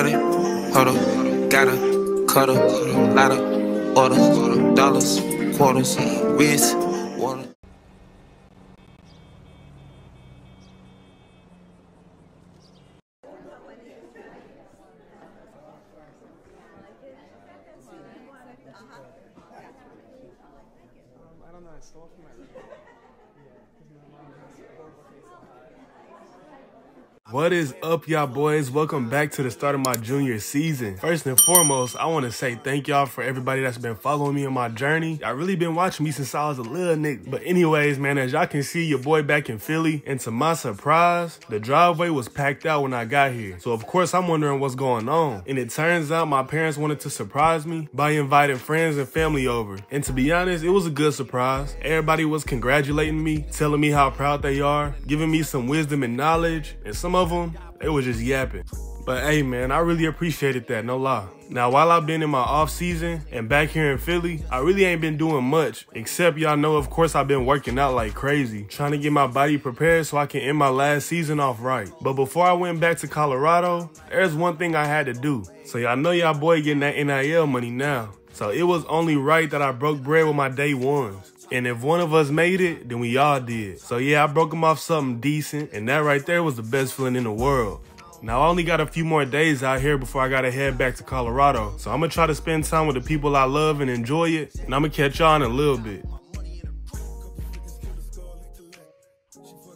Shawty, hold up, got a cutter, lot of orders, dollars, quarters, wrist, water. I don't know, I stole from my What is up, y'all boys? Welcome back to the start of my junior season. First and foremost, I want to say thank y'all for everybody that's been following me on my journey. Y'all really been watching me since I was a little nigga. But anyways, man, as y'all can see, your boy back in Philly. And to my surprise, the driveway was packed out when I got here. So of course, I'm wondering what's going on. And it turns out my parents wanted to surprise me by inviting friends and family over. And to be honest, it was a good surprise. Everybody was congratulating me, telling me how proud they are, giving me some wisdom and knowledge. And some of them, they was just yapping. But hey man, I really appreciated that, no lie. Now while I've been in my off season and back here in Philly, I really ain't been doing much, except y'all know of course I've been working out like crazy, trying to get my body prepared so I can end my last season off right. But before I went back to Colorado, there's one thing I had to do. So y'all know y'all boy getting that NIL money now. So it was only right that I broke bread with my day ones. And if one of us made it, then we all did. So yeah, I broke them off something decent, and that right there was the best feeling in the world. Now I only got a few more days out here before I gotta head back to Colorado. So I'm gonna try to spend time with the people I love and enjoy it, and I'm gonna catch y'all in a little bit.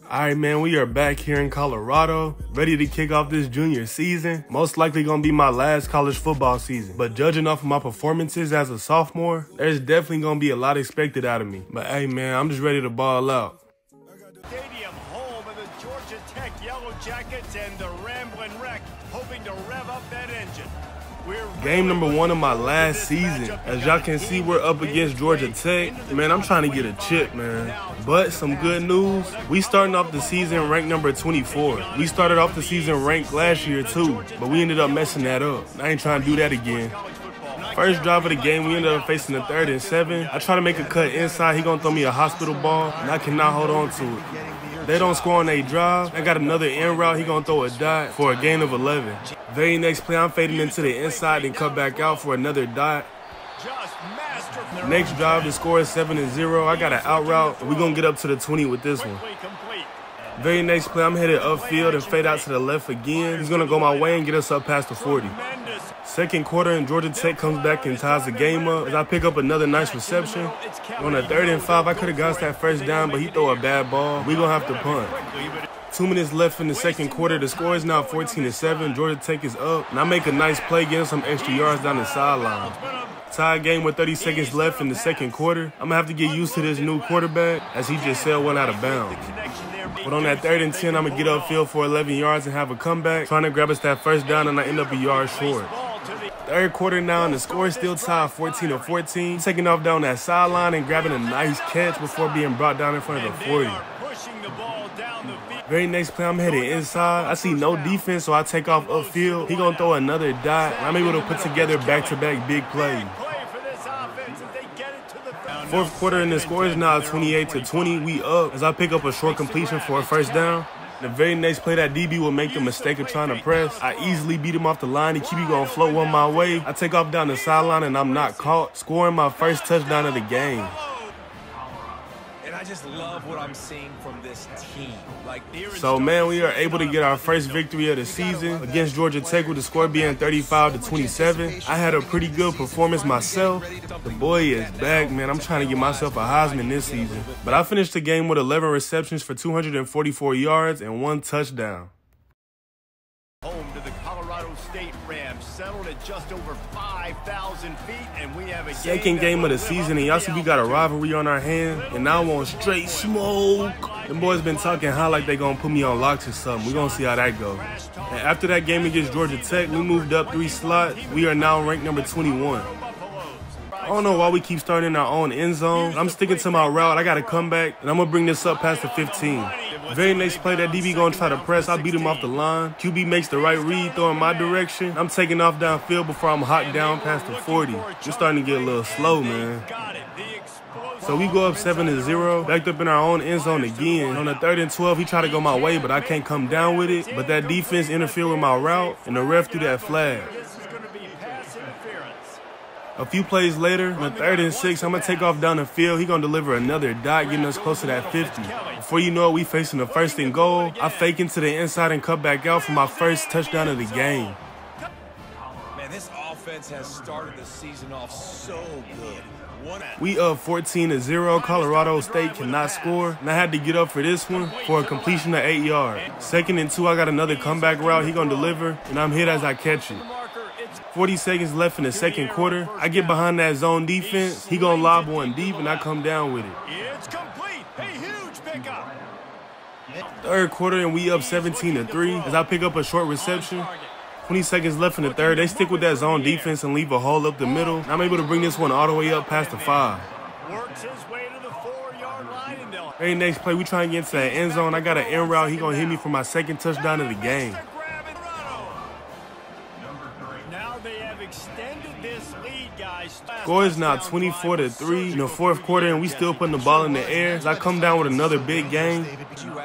Alright man, we are back here in Colorado, ready to kick off this junior season. Most likely gonna be my last college football season. But judging off of my performances as a sophomore, there's definitely gonna be a lot expected out of me. But hey man, I'm just ready to ball out. Stadium, home of the Georgia Tech Yellow Jackets and the Ramblin' Wreck, hoping to rev up that engine. Game number 1 of my last season. As y'all can see, we're up against Georgia Tech. Man, I'm trying to get a chip, man. But some good news, we starting off the season ranked number 24. We started off the season ranked last year too, but we ended up messing that up. I ain't trying to do that again. First drive of the game, we ended up facing a 3rd and 7. I try to make a cut inside. He gonna throw me a hospital ball, and I cannot hold on to it. They don't score on their drive. I got another in route. He gonna throw a dot for a gain of 11. Very next play, I'm fading into the inside and cut back out for another dot. Next drive, the score is 7-0. I got an out route, and we're gonna get up to the 20 with this one. Very next play, I'm headed upfield and fade out to the left again. He's gonna go my way and get us up past the 40. Second quarter, and Georgia Tech comes back and ties the game up as I pick up another nice reception. On a 3rd and 5, I could have got that first down, but he throw a bad ball. We gonna have to punt. 2 minutes left in the second quarter. The score is now 14-7. Georgia Tech is up, and I make a nice play, getting some extra yards down the sideline. Tie game with 30 seconds left in the second quarter. I'm gonna have to get used to this new quarterback as he just sailed one out of bounds. But on that 3rd and 10, I'm gonna get upfield for 11 yards and have a comeback, trying to grab us that first down, and I end up a yard short. Third quarter now, and the score is still tied 14-14. Taking off down that sideline and grabbing a nice catch before being brought down in front of the 40. Very next play, I'm headed inside. I see no defense, so I take off upfield. He gonna throw another dot, and I'm able to put together back-to-back big plays. Fourth quarter, and the score is now 28-20. We up as I pick up a short completion for a first down. The very next play, that DB will make the mistake of trying to press. I easily beat him off the line. He keep me gonna float one my way. I take off down the sideline, and I'm not caught, scoring my first touchdown of the game. And I just love what I'm seeing from this team. So man, we are able to get our first victory of the season against Georgia Tech with the score being 35-27. I had a pretty good performance myself. The boy is back, man. I'm trying to get myself a Heisman this season. But I finished the game with 11 receptions for 244 yards and 1 touchdown. Home to the Colorado State Rams, settled at just over 5,000 feet, and we have a second game of the season, and y'all see we got a rivalry on our hands, and now I'm on straight smoke. Them boys been talking high like they gonna put me on locks or something. We gonna see how that go. And after that game against Georgia Tech, we moved up 3 slots. We are now ranked number 21. I don't know why we keep starting in our own end zone. I'm sticking to my route. I got to come back, and I'm going to bring this up past the 15. Very next play, that DB going to try to press. I beat him off the line. QB makes the right read, throwing my direction. I'm taking off downfield before I'm hot down past the 40. We're starting to get a little slow, man. So we go up 7-0, backed up in our own end zone again. On the 3rd and 12, he tried to go my way, but I can't come down with it. But that defense interfered with my route, and the ref threw that flag. A few plays later, on the 3rd and 6, I'm going to take off down the field. He's going to deliver another dot, getting us close to that 50. Before you know it, we facing the 1st and goal. I fake into the inside and cut back out for my first touchdown of the game. Man, this offense has started the season off so good. We up 14-0. Colorado State cannot score, and I had to get up for this one for a completion of 8 yards. 2nd and 2, I got another comeback route. He going to deliver, and I'm hit as I catch it. 40 seconds left in the 2nd quarter. I get behind that zone defense. He gonna lob one deep, and I come down with it. It's complete. A huge pickup. 3rd quarter, and we up 17-3 as I pick up a short reception. 20 seconds left in the 3rd. They stick with that zone defense and leave a hole up the middle. And I'm able to bring this one all the way up past the 5. Works his way to the 4-yard line, and they'll... Very next play, we try and get into that end zone. I got an end route. He gonna hit me for my 2nd touchdown of the game. Now they have extended this lead, guys. Score is now 24-3 in the 4th quarter, and we still putting the ball in the air. As I come down with another big game.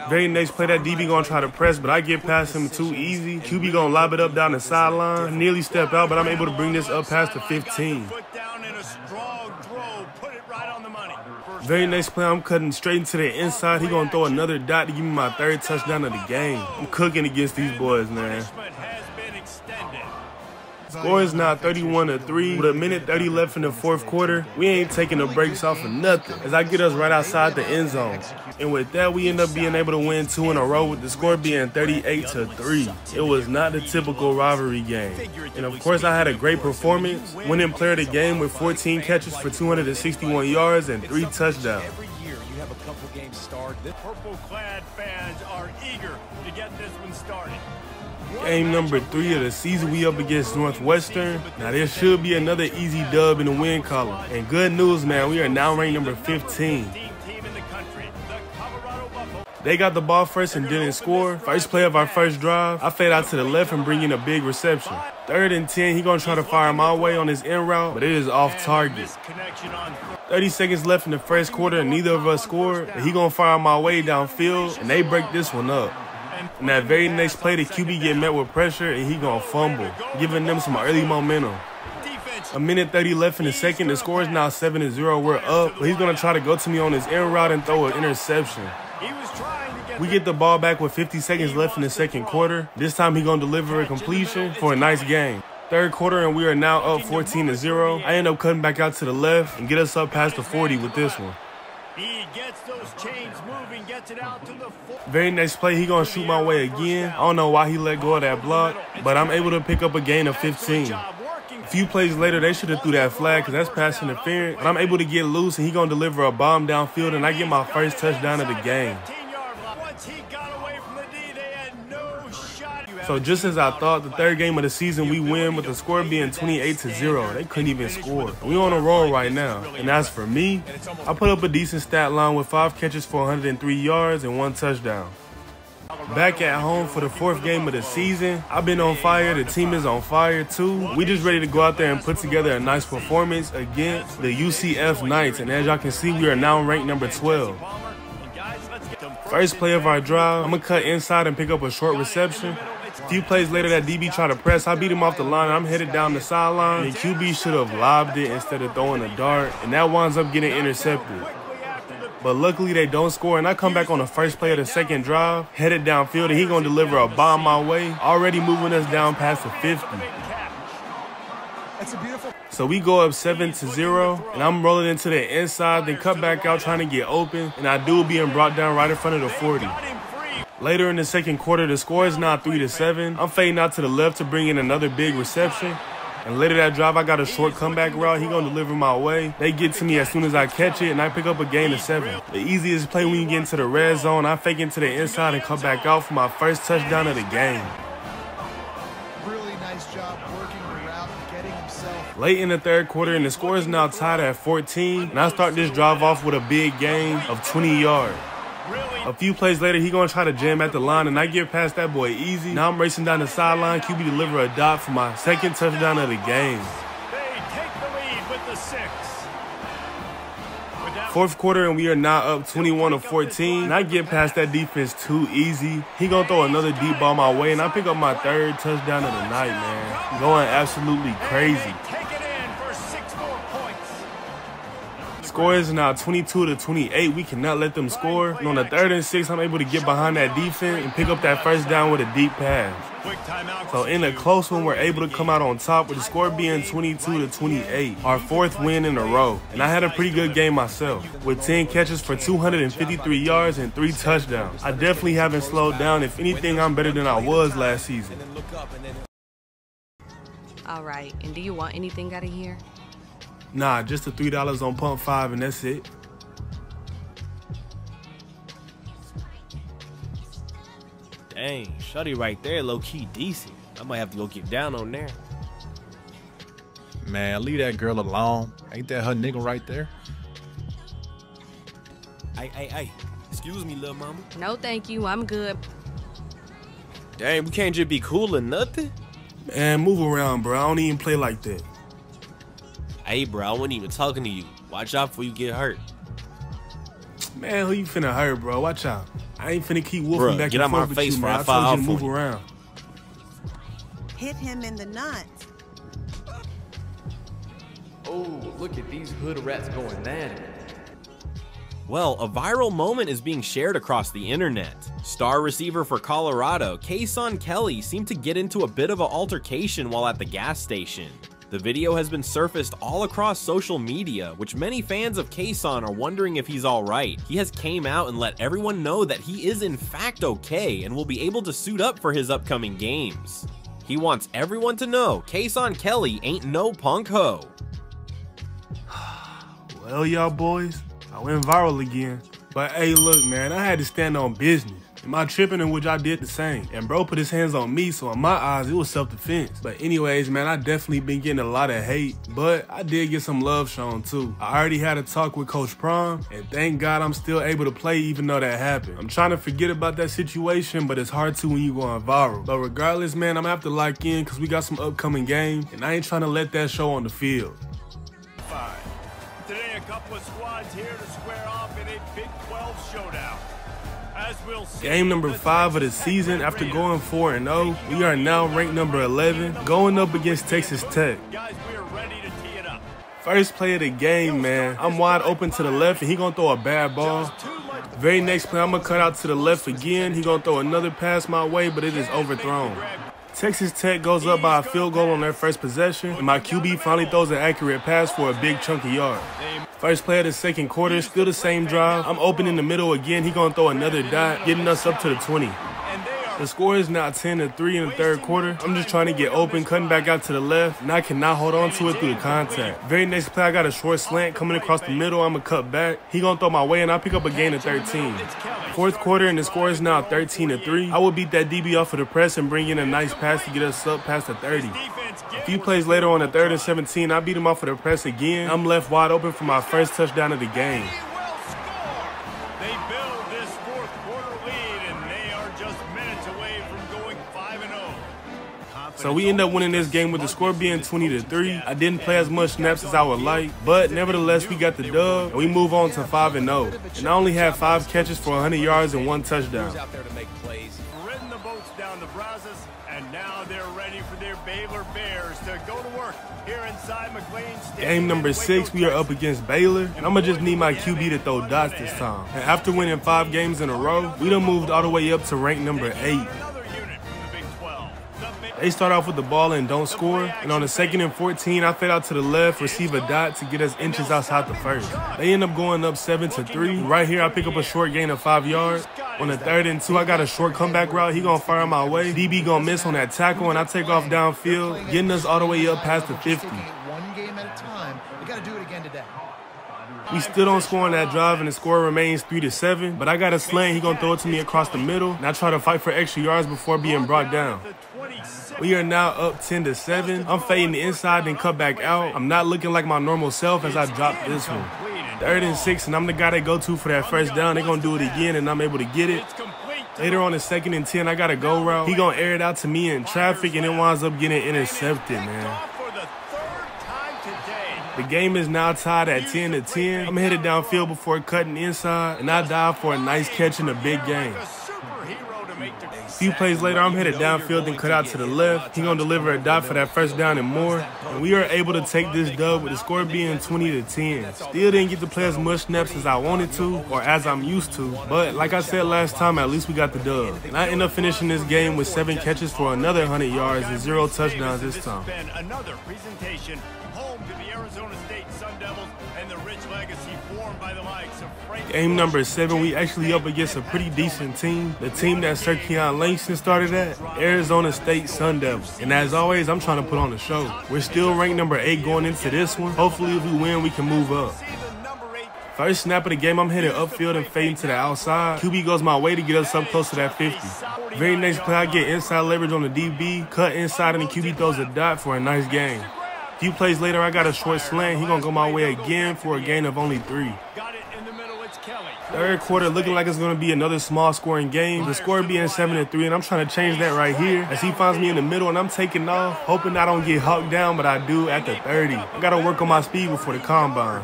Very next play, that DB gonna try to press, but I get past him too easy. QB gonna lob it up down the sideline. I nearly step out, but I'm able to bring this up past the 15. Very next play, I'm cutting straight into the inside. He gonna throw another dot to give me my 3rd touchdown of the game. I'm cooking against these boys, man. Score is now 31-3 with 1:30 left in the 4th quarter. We ain't taking the breaks off of nothing as I get us right outside the end zone. And with that, we end up being able to win 2 in a row with the score being 38-3. It was not the typical rivalry game. And of course, I had a great performance, winning player of the game with 14 catches for 261 yards and 3 touchdowns. Every year you have a couple games started. The purple-clad fans are eager to get this one started. Game number 3 of the season, we up against Northwestern. Now there should be another easy dub in the win column. And good news, man, we are now ranked number 15. They got the ball first and didn't score. First play of our first drive, I fade out to the left and bring in a big reception. 3rd and 10, he gonna try to fire my way on his end route, but it is off target. 30 seconds left in the 1st quarter and neither of us scored. He gonna fire my way downfield and they break this one up. And that very next play, the QB get met with pressure and he gonna fumble, giving them some early momentum. 1:30 left in the 2nd. The score is now 7-0. We're up, but he's gonna try to go to me on his end route and throw an interception. We get the ball back with 50 seconds left in the 2nd quarter. This time he gonna deliver a completion for a nice game. 3rd quarter, and we are now up 14-0. I end up cutting back out to the left and get us up past the 40 with this one. He gets those chains moving, gets it out to the Very next play, he gonna shoot my way again. I don't know why he let go of that block, but I'm able to pick up a gain of 15. A few plays later, they should have threw that flag because that's pass interference. But I'm able to get loose, and he gonna deliver a bomb downfield, and I get my first touchdown of the game. So just as I thought, the 3rd game of the season, we win with the score being 28-0. They couldn't even score. We on a roll right now. And as for me, I put up a decent stat line with 5 catches for 103 yards and 1 touchdown. Back at home for the 4th game of the season, I've been on fire. The team is on fire too. We just ready to go out there and put together a nice performance against the UCF Knights. And as y'all can see, we are now ranked number 12. First play of our drive, I'm gonna cut inside and pick up a short reception. A few plays later, that DB tried to press. I beat him off the line. I'm headed down the sideline, and QB should have lobbed it instead of throwing a dart, and that winds up getting intercepted. But luckily, they don't score, and I come back on the first play of the 2nd drive, headed downfield, and he gonna deliver a bomb my way, already moving us down past the 50. So we go up 7-0, and I'm rolling into the inside, then cut back out trying to get open, and I do being brought down right in front of the 40. Later in the 2nd quarter, the score is now 3-7. I'm fading out to the left to bring in another big reception. And later that drive, I got a short comeback route. He gonna deliver my way. They get to me as soon as I catch it, and I pick up a gain of 7. The easiest play when you get into the red zone, I fake into the inside and come back out for my first touchdown of the game. Really nice job working the route and getting himself. Late in the 3rd quarter, and the score is now tied at 14. And I start this drive off with a big gain of 20 yards. A few plays later, he gonna try to jam at the line, and I get past that boy easy. Now I'm racing down the sideline. QB deliver a dot for my 2nd touchdown of the game. They take the lead with the 6. Fourth quarter, and we are now up 21-14. And I get past that defense too easy. He gonna throw another deep ball my way, and I pick up my third touchdown of the night, man. Going absolutely crazy. Score is now 22-28. We cannot let them score. And on the 3rd and 6, I'm able to get behind that defense and pick up that first down with a deep pass. So in a close one, we're able to come out on top with the score being 22-28, our 4th win in a row. And I had a pretty good game myself with 10 catches for 253 yards and 3 touchdowns. I definitely haven't slowed down. If anything, I'm better than I was last season. All right, and do you want anything out of here? Nah, just the $3 on pump 5 and that's it. Dang, shorty right there, low-key decent. I might have to go get down on there. Man, leave that girl alone. Ain't that her nigga right there? Hey, excuse me, little mama. No, thank you. I'm good. Dang, we can't just be cool or nothing? Man, move around, bro. I don't even play like that. Hey, bro, I wasn't even talking to you. Watch out before you get hurt. Man, who you finna hurt, bro? Watch out. I ain't finna keep wolfing Bruh, back get and out forth my with face you, before man. I I fall told you to off move on you. around. Hit him in the nuts. Oh, look at these hood rats going at it. Well, a viral moment is being shared across the internet. Star receiver for Colorado, HEISMAN Kelly, seemed to get into a bit of an altercation while at the gas station. The video has been surfaced all across social media, which many fans of HEISMAN are wondering if he's alright. He has came out and let everyone know that he is in fact okay and will be able to suit up for his upcoming games. He wants everyone to know HEISMAN Kelly ain't no punk hoe. Well, y'all boys, I went viral again. But hey, look, man, I had to stand on business. Am I tripping? In which I did the same. And bro put his hands on me, so in my eyes, it was self-defense. But anyways, man, I definitely been getting a lot of hate, but I did get some love shown too. I already had a talk with Coach Prom, and thank God I'm still able to play even though that happened. I'm trying to forget about that situation, but it's hard to when you going viral. But regardless, man, I'm gonna have to lock in because we got some upcoming games, and I ain't trying to let that show on the field. Today, a couple of squads here to square off in a Big 12 showdown. As we'll see, game number 5 of the season. After going 4-0, we are now ranked number 11, going up against Texas Tech. Guys, we are ready to tee it up. First play of the game, man. I'm wide open to the left, and he gonna throw a bad ball. Very next play, I'm gonna cut out to the left again. He gonna throw another pass my way, but it is overthrown. Texas Tech goes up by a field goal on their first possession, and my QB finally throws an accurate pass for a big chunky yard. First play of the second quarter, still the same drive. I'm open in the middle again. He gonna throw another dot, getting us up to the 20. The score is now 10-3 in the third quarter. I'm just trying to get open, cutting back out to the left, and I cannot hold on to it through the contact. Very next play, I got a short slant coming across the middle. I'm gonna cut back. He gonna throw my way, and I pick up a gain of 13. Fourth quarter, and the score is now 13-3. I will beat that DB off of the press and bring in a nice pass to get us up past the 30. A few plays later on the 3rd and 17, I beat him off of the press again. I'm left wide open for my first touchdown of the game. They build this fourth quarter lead, and they are just minutes away from going 5-0. So we end up winning this game with the score being 20-3. I didn't play as much snaps as I would like, but nevertheless, we got the dub, and we move on to 5-0. And I only had 5 catches for 100 yards and 1 touchdown. Ridden the boats down the Brazos, and now they're ready for their Baylor Bears to go to work here inside McLean Stadium. Game number 6, we are up against Baylor, and I'm gonna just need my QB to throw dots this time. And after winning 5 games in a row, we done moved all the way up to rank number 8. They start off with the ball and don't score, and on the 2nd and 14, I fade out to the left, receive a dot to get us inches outside the first. They end up going up 7-3. Right here, I pick up a short gain of 5 yards. On the 3rd and 2, I got a short comeback route. He gonna fire my way. DB gonna miss on that tackle, and I take off downfield, getting us all the way up past the 50. One game at a time. We got to do it again today. We still don't score on that drive, and the score remains 3-7. But I got a slant. He gonna throw it to me across the middle, and I try to fight for extra yards before being brought down. We are now up 10-7. I'm fading the inside and cut back out. I'm not looking like my normal self as I drop this one. 3rd and 6, and I'm the guy they go to for that first down. They're gonna do it again, and I'm able to get it. Later on the 2nd and 10, I got a go route. He gonna air it out to me in traffic, and it winds up getting intercepted, man. The game is now tied at 10-10. I'm headed downfield before cutting inside, and I dive for a nice catch in a big game. A few plays later, I'm headed downfield and cut out to the left. He gonna deliver a dot for that first down and more. And we are able to take this dub with the score being 20-10. Still didn't get to play as much snaps as I wanted to or as I'm used to. But like I said last time, at least we got the dub. And I end up finishing this game with 7 catches for another 100 yards and 0 touchdowns this time. Another presentation home to the Arizona State Sun Devils and the rich legacy formed by the likes of Game number 7, we actually up against a pretty decent team. The team that Sir Keon Langston started at, Arizona State Sun Devils. And as always, I'm trying to put on a show. We're still ranked number 8 going into this one. Hopefully if we win, we can move up. First snap of the game, I'm headed upfield and fading to the outside. QB goes my way to get us up close to that 50. Very next play, I get inside leverage on the DB, cut inside, and the QB throws a dot for a nice gain. A few plays later, I got a short slant. He gonna go my way again for a gain of only 3. Third quarter looking like it's going to be another small scoring game. The score being 7-3, and I'm trying to change that right here as he finds me in the middle and I'm taking off, hoping I don't get hawked down, but I do at the 30. I got to work on my speed before the combine.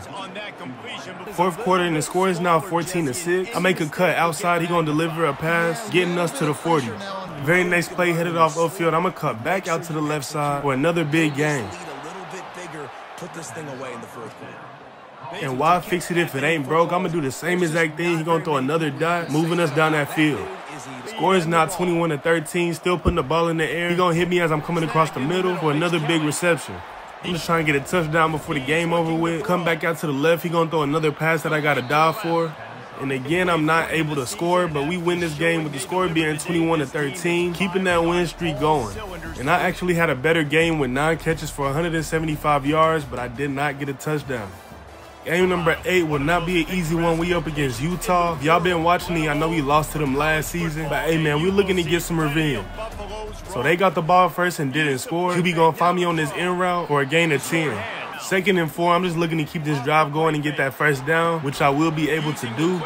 Fourth quarter and the score is now 14-6. I make a cut outside. He going to deliver a pass, getting us to the 40. Very next play, headed off upfield. I'm going to cut back out to the left side for another big game. Put this thing away in the fourth quarter. And why fix it if it ain't broke? I'm going to do the same exact thing. He's going to throw another dot, moving us down that field. Score is now 21-13, still putting the ball in the air. He's going to hit me as I'm coming across the middle for another big reception. I'm just trying to get a touchdown before the game over with. Come back out to the left. He's going to throw another pass that I got to dive for. And again, I'm not able to score, but we win this game with the score being 21-13, keeping that win streak going. And I actually had a better game with 9 catches for 175 yards, but I did not get a touchdown. Game number 8 will not be an easy one. We up against Utah. If y'all been watching me, I know we lost to them last season. But hey man, we're looking to get some revenge. So they got the ball first and didn't score. QB gonna find me on this end route for a gain of 10. 2nd and 4, I'm just looking to keep this drive going and get that first down, which I will be able to do.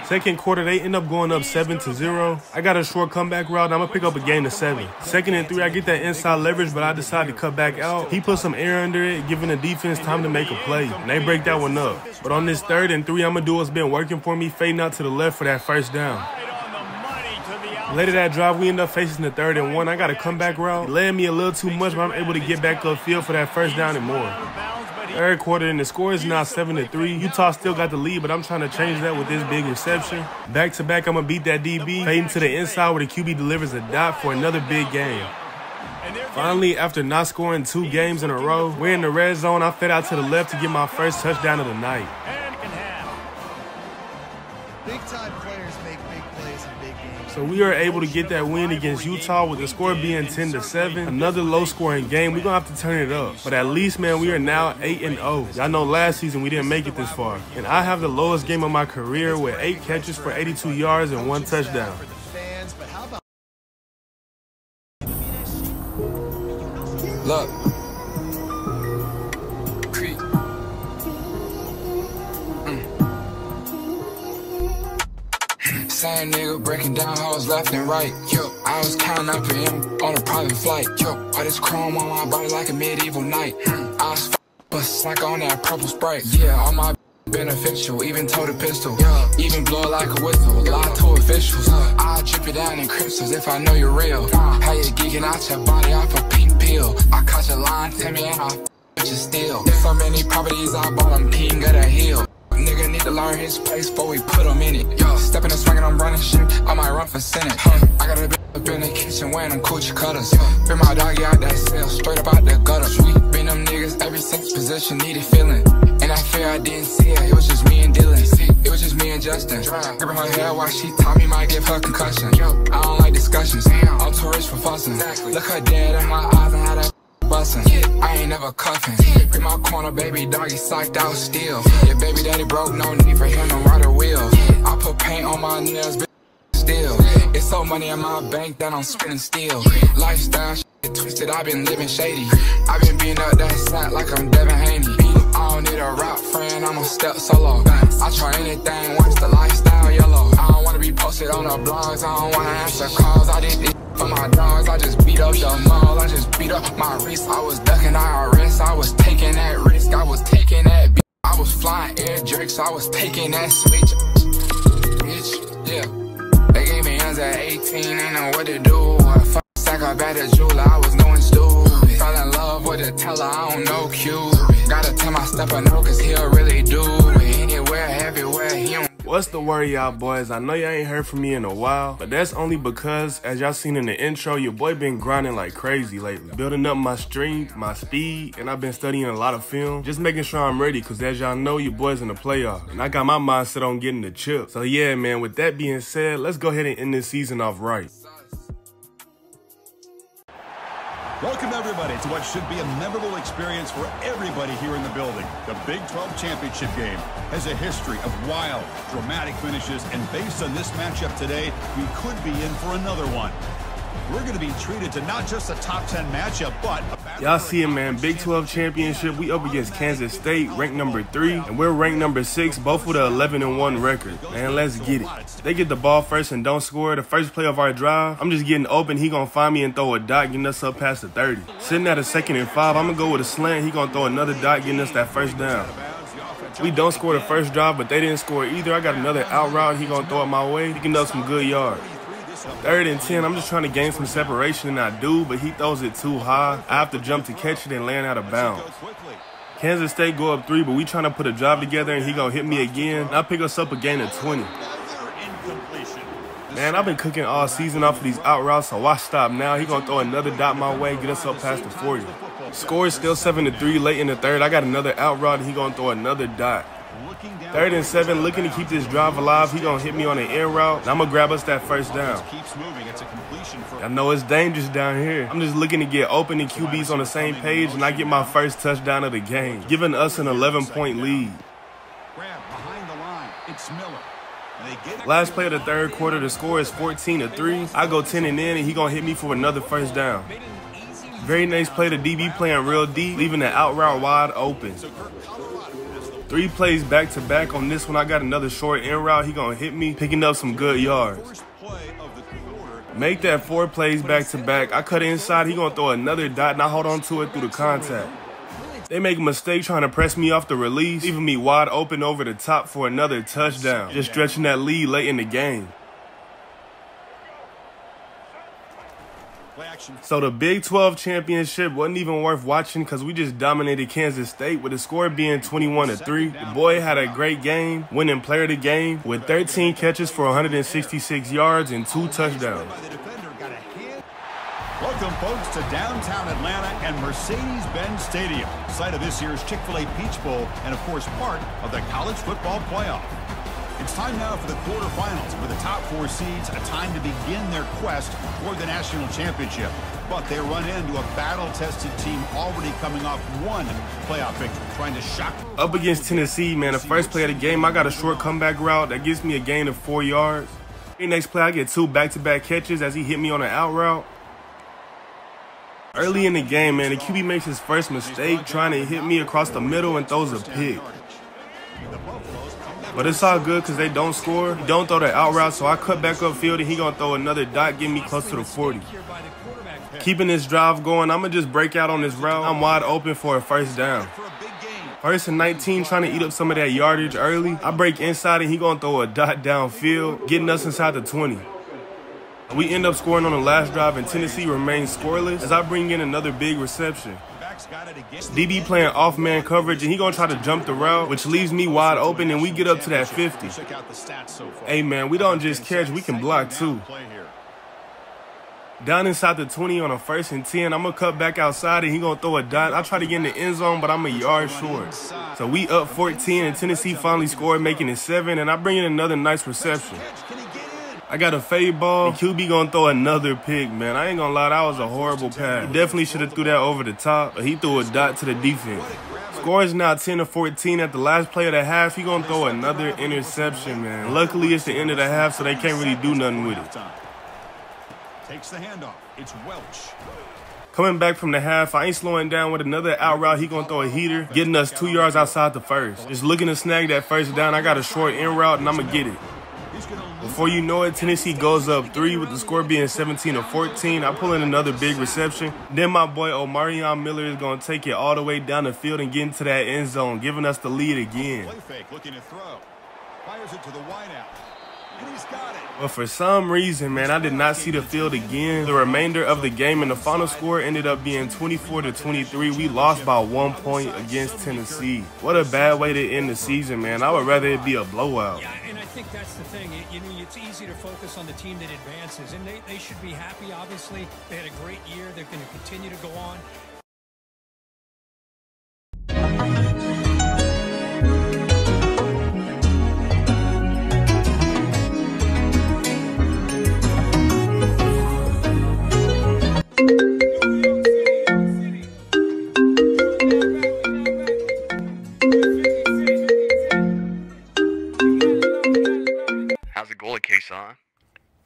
Second quarter, they end up going up 7-0. I got a short comeback route. I'm going to pick up a gain of 7. 2nd and 3, I get that inside leverage, but I decide to cut back out. He put some air under it, giving the defense time to make a play, and they break that one up. But on this 3rd and 3, I'm going to do what's been working for me, fading out to the left for that first down. Later that drive, we end up facing the 3rd and 1. I got a comeback route. It led me a little too much, but I'm able to get back upfield for that first down and more. Third quarter, and the score is now 7-3. Utah still got the lead, but I'm trying to change that with this big reception. Back to back, I'm going to beat that DB. Fading to the inside where the QB delivers a dot for another big game. Finally, after not scoring 2 games in a row, we're in the red zone. I fed out to the left to get my first touchdown of the night. Big-time players make big plays in big games. So we are able to get that win against Utah with the score being 10-7. Another low-scoring game. We're going to have to turn it up. But at least, man, we are now 8-0. Y'all know last season we didn't make it this far. And I have the lowest game of my career with 8 catches for 82 yards and 1 touchdown. Look. Same nigga breaking down hoes left and right. Yo, I was counting up for him on a private flight. Yo, all this chrome on my body like a medieval knight. I was bust like on that purple Sprite. Yeah, all my beneficial, even told a pistol. Yeah, even blow it like a whistle. Lie to officials. I'll drip it down in crystals if I know you're real. How you geeking out your body off a pink pill? I caught your line, tell me and I'll you still. So many properties I bought, I'm king of the hill. Nigga need to learn his place before we put him in it. Yo, stepping and swinging, I'm running shit. I might run for Senate. I got a bitch up in the kitchen wearing them coochie cutters. Been my doggy out that cell, straight up out the gutter. We been them niggas every since position needed feeling. And I fear I didn't see it. It was just me and Dylan. It was just me and Justin. Gripping her hair while she taught me might give her concussion. I don't like discussions. I'm too rich for fussing. Look her dead in my eyes and how that bustin'. I ain't never cuffin'. Grip my corner, baby doggy psyched out still. Yeah, baby daddy broke, no need for him to ride a wheel. I put paint on my nails, bitch, still. It's so money in my bank that I'm spinning still. Lifestyle shit twisted, I been living shady. I been beating up that sack like I'm Devin Haney. I don't need a rap friend, I'm a step solo. I try anything once the lifestyle yellow. I don't wanna be posted on the blogs, I don't wanna answer calls. I did this for my dogs, I just beat up the mall. I just beat up my wrist, I was ducking IRS. I was taking that risk, I was taking flying air jerks, I was taking that switch. Bitch, yeah. They gave me guns at 18, ain't know what to do. I fuck stack up at the jeweler, I was going stupid. Fell in love with a teller, I don't know Q. Gotta tell my stepper no, cause he'll really do it. Anywhere, everywhere, he don't. What's the word, y'all boys? I know y'all ain't heard from me in a while, but that's only because, as y'all seen in the intro, your boy been grinding like crazy lately. Building up my strength, my speed, and I've been studying a lot of film. Just making sure I'm ready, cause as y'all know, your boy's in the playoffs. And I got my mindset on getting the chip. So yeah, man, with that being said, let's go ahead and end this season off right. Welcome, everybody, to what should be a memorable experience for everybody here in the building. The Big 12 Championship game has a history of wild, dramatic finishes, and based on this matchup today, we could be in for another one. We're going to be treated to not just a top 10 matchup, but y'all see it, man. Big 12 championship. We up against Kansas State, ranked number 3, and we're ranked number 6, both with an 11-1 record. Man, let's get it. They get the ball first and don't score. The first play of our drive, I'm just getting open. He gonna find me and throw a dot, getting us up past the 30. Sitting at a 2nd and 5, I'm gonna go with a slant. He gonna throw another dot, getting us that first down. We don't score the first drive, but they didn't score either. I got another out route. He gonna throw it my way. He can up some good yards. 3rd and 10, I'm just trying to gain some separation, and I do, but he throws it too high. I have to jump to catch it and land out of bounds. Kansas State go up 3, but we trying to put a drive together, and he gonna hit me again. And I pick us up a gain of 20. Man, I've been cooking all season off of these out routes, so why stop now? He gonna throw another dot my way, get us up past the 40. Score is still 7-3 late in the 3rd. I got another out route, and he gonna throw another dot. 3rd and 7, looking to keep this drive alive. He gonna hit me on the end route, and I'm gonna grab us that first down. I know it's dangerous down here. I'm just looking to get open and QBs on the same page, and I get my first touchdown of the game, giving us an 11-point lead. Last play of the 3rd quarter, the score is 14-3. I go 10 and in, and he gonna hit me for another first down. Very nice play, the DB playing real deep, leaving the out route wide open. 3 plays back to back on this one. I got another short in route. He gonna hit me, picking up some good yards. Make that 4 plays back to back. I cut inside. He gonna throw another dot, and I hold on to it through the contact. They make a mistake trying to press me off the release, leaving me wide open over the top for another touchdown. Just stretching that lead late in the game. So the Big 12 championship wasn't even worth watching because we just dominated Kansas State with the score being 21-3. The boy had a great game, winning player of the game with 13 catches for 166 yards and 2 touchdowns. Welcome, folks, to downtown Atlanta and Mercedes-Benz Stadium, site of this year's Chick-fil-A Peach Bowl and, of course, part of the college football playoff. It's time now for the quarterfinals, where the top 4 seeds, a time to begin their quest toward the national championship. But they run into a battle-tested team already coming off 1 playoff victory, trying to shock. Up against Tennessee, man, the first play of the game, I got a short comeback route that gives me a gain of 4 yards. The next play, I get 2 back-to-back catches as he hit me on an out route. Early in the game, man, the QB makes his first mistake trying to hit me across the middle and throws a pick. But it's all good because they don't score. He don't throw the out route, so I cut back upfield and he gonna throw another dot, get me close to the 40. Keeping this drive going, I'm gonna just break out on this route. I'm wide open for a first down. 1st and 19, trying to eat up some of that yardage early. I break inside and he gonna throw a dot downfield, getting us inside the 20. We end up scoring on the last drive and Tennessee remains scoreless as I bring in another big reception. DB playing off-man coverage, and he gonna try to jump the route, which leaves me wide open, and we get up to that 50. Hey, man, we don't just catch, we can block, too. Down inside the 20 on a 1st and 10, I'm gonna cut back outside, and he gonna throw a dot. I try to get in the end zone, but I'm a yard short. So we up 14, and Tennessee finally scored, making it 7, and I bring in another nice reception. I got a fade ball, and QB gonna throw another pick, man. I ain't gonna lie, that was a horrible pass. He definitely should have threw that over the top, but he threw a dot to the defense. Score is now 10-14 at the last play of the half. He gonna throw another interception, man. Luckily, it's the end of the half, so they can't really do nothing with it. Takes the handoff. It's Welch. Coming back from the half, I ain't slowing down with another out route. He gonna throw a heater, getting us 2 yards outside the first. Just looking to snag that first down. I got a short in route, and I'm gonna get it. Before you know it, Tennessee goes up 3 with the score being 17-14. I pull in another big reception. Then my boy Omarion Miller is going to take it all the way down the field and get into that end zone, giving us the lead again. Play fake, looking to throw. Fires it to the wideout. And he's got it. But for some reason, man, I did not see the field again. The remainder of the game and the final score ended up being 24-23. We lost by 1 point against Tennessee. What a bad way to end the season, man. I would rather it be a blowout. Yeah, and I think that's the thing. It's easy to focus on the team that advances, and they should be happy, obviously. They had a great year. They're going to continue to go on. How's it going, HEISMAN?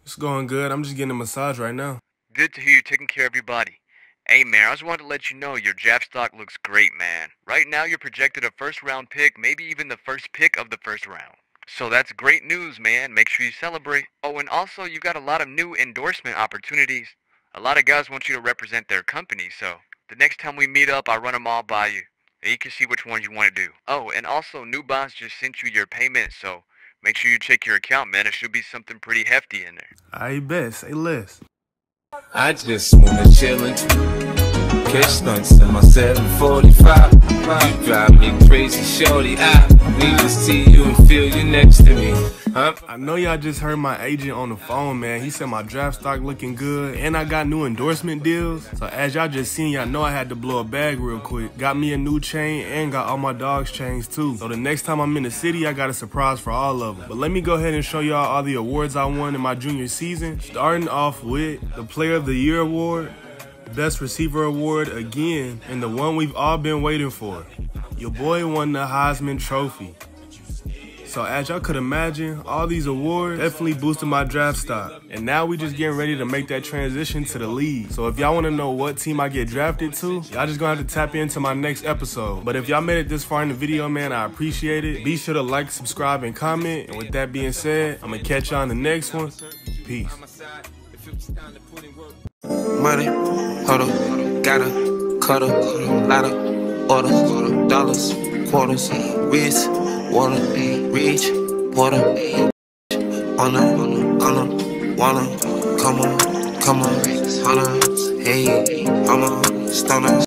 It's going good. I'm just getting a massage right now. Good to hear you taking care of your body. Hey, man, I just wanted to let you know your draft stock looks great, man. Right now, you're projected a first-round pick, maybe even the first pick of the first round. So that's great news, man. Make sure you celebrate. Oh, and also, you've got a lot of new endorsement opportunities. A lot of guys want you to represent their company, so the next time we meet up, I'll run them all by you, and you can see which ones you want to do. Oh, and also, New Boss just sent you your payment, so make sure you check your account, man. It should be something pretty hefty in there. I bet. Say less. I just wanna chillin', catch stunts in my 745. You drive me crazy, shorty. I need to see you and feel you next to me. I know y'all just heard my agent on the phone, man. He said my draft stock looking good, and I got new endorsement deals. So as y'all just seen, y'all know I had to blow a bag real quick. Got me a new chain and got all my dogs' chains too. So the next time I'm in the city, I got a surprise for all of them. But let me go ahead and show y'all all the awards I won in my junior season. Starting off with the Player of the Year award, Best Receiver award again, and the one we've all been waiting for. Your boy won the HEISMAN trophy. So as y'all could imagine, all these awards definitely boosted my draft stock. And now we just getting ready to make that transition to the league. So if y'all want to know what team I get drafted to, y'all just gonna have to tap into my next episode. But if y'all made it this far in the video, man, I appreciate it. Be sure to like, subscribe, and comment. And with that being said, I'm gonna catch y'all in the next one. Peace. Money, huddle, gotta, cuddle, ladder, order, dollars, quarters, wrist, water, reach, water, wanna, come on, hey, I'm a stoner.